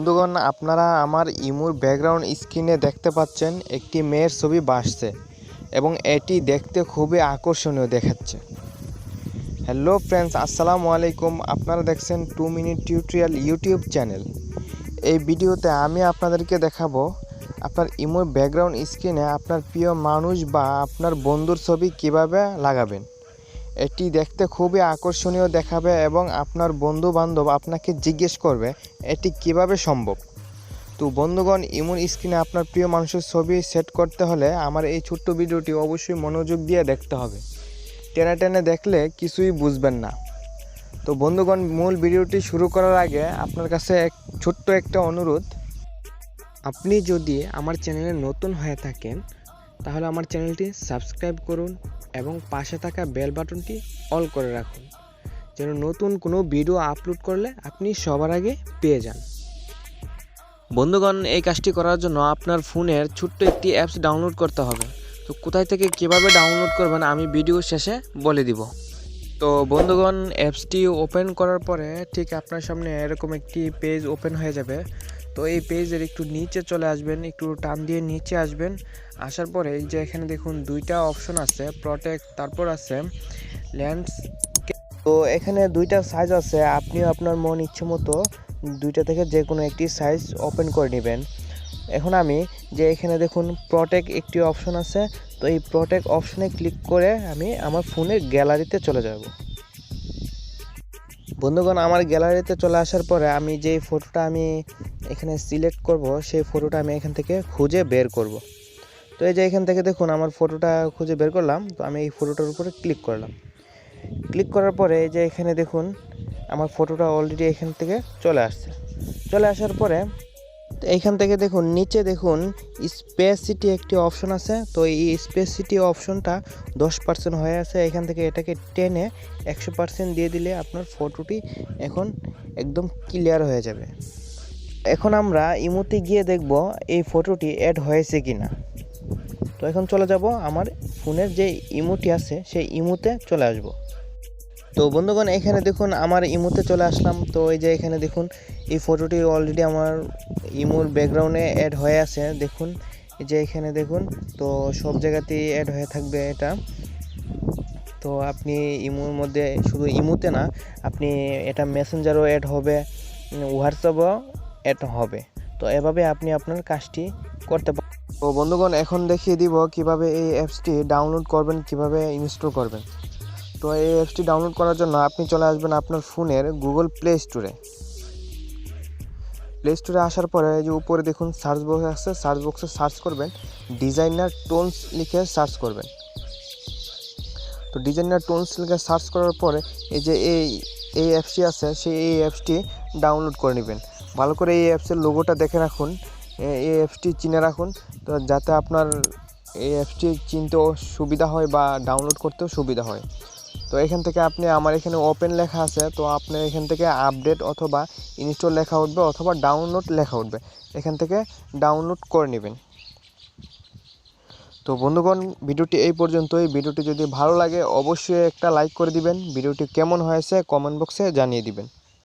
বন্ধুগণ, আপনারা আমার ইমুর ব্যাকগ্রাউন্ড স্ক্রিনে দেখতে পাচ্ছেন একটি মেয়ের ছবি ভাসছে এবং এটি দেখতে খুবই আকর্ষণীয় দেখাচ্ছে। হ্যালো ফ্রেন্ডস, আসসালামু আলাইকুম। আপনারা দেখছেন 2 মিনিট টিউটোরিয়াল ইউটিউব চ্যানেল। এই ভিডিওতে আমি আপনাদেরকে দেখাবো আপনার ইমুর ব্যাকগ্রাউন্ড স্ক্রিনে আপনার প্রিয় মানুষ বা আপনার বন্ধুর ছবি কিভাবে লাগাবেন। এটি দেখতে খুবই আকর্ষণীয় দেখাবে এবং আপনার বন্ধু বান্ধব আপনাকে জিজ্ঞেস করবে এটি কিভাবে সম্ভব। তো বন্ধুগণ, ইমোর স্ক্রিনে আপনার প্রিয় মানুষের ছবি সেট করতে হলে আমার এই ছোট্ট ভিডিওটি অবশ্যই মনোযোগ দিয়ে দেখতে হবে। টেনে টেনে দেখলে কিছুই বুঝবেন না। তো বন্ধুগণ, মূল ভিডিওটি শুরু করার আগে আপনার কাছে ছোট্ট একটা অনুরোধ। আপনি যদি আমার চ্যানেলে নতুন হয়ে থাকেন তাহলে আমার চ্যানেলটি সাবস্ক্রাইব করুন এবং পাশে থাকা বেল বাটনটি অল করে রাখুন, যেন নতুন কোনো ভিডিও আপলোড করলে আপনি সবার আগে পেয়ে যান। বন্ধুগণ, এই কাজটি করার জন্য আপনার ফোনের ছোট্ট একটি অ্যাপস ডাউনলোড করতে হবে। তো কোথায় থেকে কিভাবে ডাউনলোড করবেন আমি ভিডিও শেষে বলে দিব। তো বন্ধুগণ, অ্যাপসটি ওপেন করার পরে ঠিক আপনার সামনে এরকম একটি পেজ ওপেন হয়ে যাবে। তো এই পেজের একটু নিচে চলে আসবেন, একটু টান দিয়ে নিচে আসবেন। আসার পরে এই যে এখানে দেখুন দুইটা অপশন আছে, প্রোটেক্ট, তারপর আছে ল্যান্ডস্কেপ। তো এখানে দুইটা সাইজ আছে, আপনিও আপনার মন ইচ্ছে মতো দুইটা থেকে যে কোনো একটি সাইজ ওপেন করে নেবেন। এখন আমি যে এখানে দেখুন প্রোটেক্ট একটি অপশন আছে, তো এই প্রোটেক্ট অপশনে ক্লিক করে আমি আমার ফোনের গ্যালারিতে চলে যাব। বন্ধুগণ, আমার গ্যালারিতে চলে আসার পরে আমি যেই ফটোটা আমি এখানে সিলেক্ট করব সেই ফটোটা আমি এখান থেকে খুঁজে বের করব। তো এই যে এখান থেকে দেখুন আমার ফটোটা খুঁজে বের করলাম। তো আমি এই ফটোটার উপরে ক্লিক করলাম। ক্লিক করার পরে এই যে এখানে দেখুন আমার ফটোটা অলরেডি এখান থেকে চলে আসছে। চলে আসার পরে এইখান থেকে দেখুন নিচে দেখুন স্পেসিটি একটি অপশন আছে। তো এই স্পেসিটি অপশনটা 10% হয়ে আছে। এখান থেকে এটাকে টেনে 100% দিয়ে দিলে আপনার ফটোটি এখন একদম ক্লিয়ার হয়ে যাবে। এখন আমরা ইমোতে গিয়ে দেখব এই ফটোটি অ্যাড হয়েছে কি না। তো এখন চলে যাব আমার ফোনের যে ইমোটি আছে সেই ইমোতে চলে আসব। তো বন্ধুগণ, এখানে দেখুন আমার ইমোতে চলে আসলাম। তো এই যে এখানে দেখুন এই ফটোটি অলরেডি আমার ইমোর ব্যাকগ্রাউন্ডে অ্যাড হয়ে আছে। দেখুন এই যে এখানে দেখুন, তো সব জায়গাতেই অ্যাড হয়ে থাকবে এটা। তো আপনি ইমোর মধ্যে শুধু ইমোতে না, আপনি এটা মেসেঞ্জারও অ্যাড হবে, হোয়াটসঅ্যাপও অ্যাড হবে। তো এভাবে আপনি আপনার কাজটি করতে পারেন। তো বন্ধুগণ, এখন দেখিয়ে দিব কিভাবে এই অ্যাপসটি ডাউনলোড করবেন, কিভাবে ইনস্টল করবেন। তো এই অ্যাপসটি ডাউনলোড করার জন্য আপনি চলে আসবেন আপনার ফোনের গুগল প্লে স্টোরে। প্লে স্টোরে আসার পরে এই যে উপরে দেখুন সার্চ বক্স আছে, সার্চ বক্সে সার্চ করবেন ডিজাইনার টোনস লিখে সার্চ করবেন। তো ডিজাইনার টোনস লিখে সার্চ করার পরে এই যে এই অ্যাপসটি আছে, সেই এই অ্যাপসটি ডাউনলোড করে নেবেন। ভালো করে এই অ্যাপসের লোগোটা দেখে রাখুন, এই অ্যাপসটি চিনে রাখুন, তো যাতে আপনার এই অ্যাপসটি চিনতেও সুবিধা হয় বা ডাউনলোড করতেও সুবিধা হয়। তো এখান থেকে আপনি আমার এখানে ওপেন লেখা আছে, তো আপনার এখান থেকে আপডেট অথবা ইনস্টল লেখা উঠবে অথবা ডাউনলোড লেখা উঠবে, এখান থেকে ডাউনলোড করে নেবেন। তো বন্ধুগণ, ভিডিওটি এই পর্যন্তই। ভিডিওটি যদি ভালো লাগে অবশ্যই একটা লাইক করে দিবেন। ভিডিওটি কেমন হয়েছে কমেন্ট বক্সে জানিয়ে দিবেন।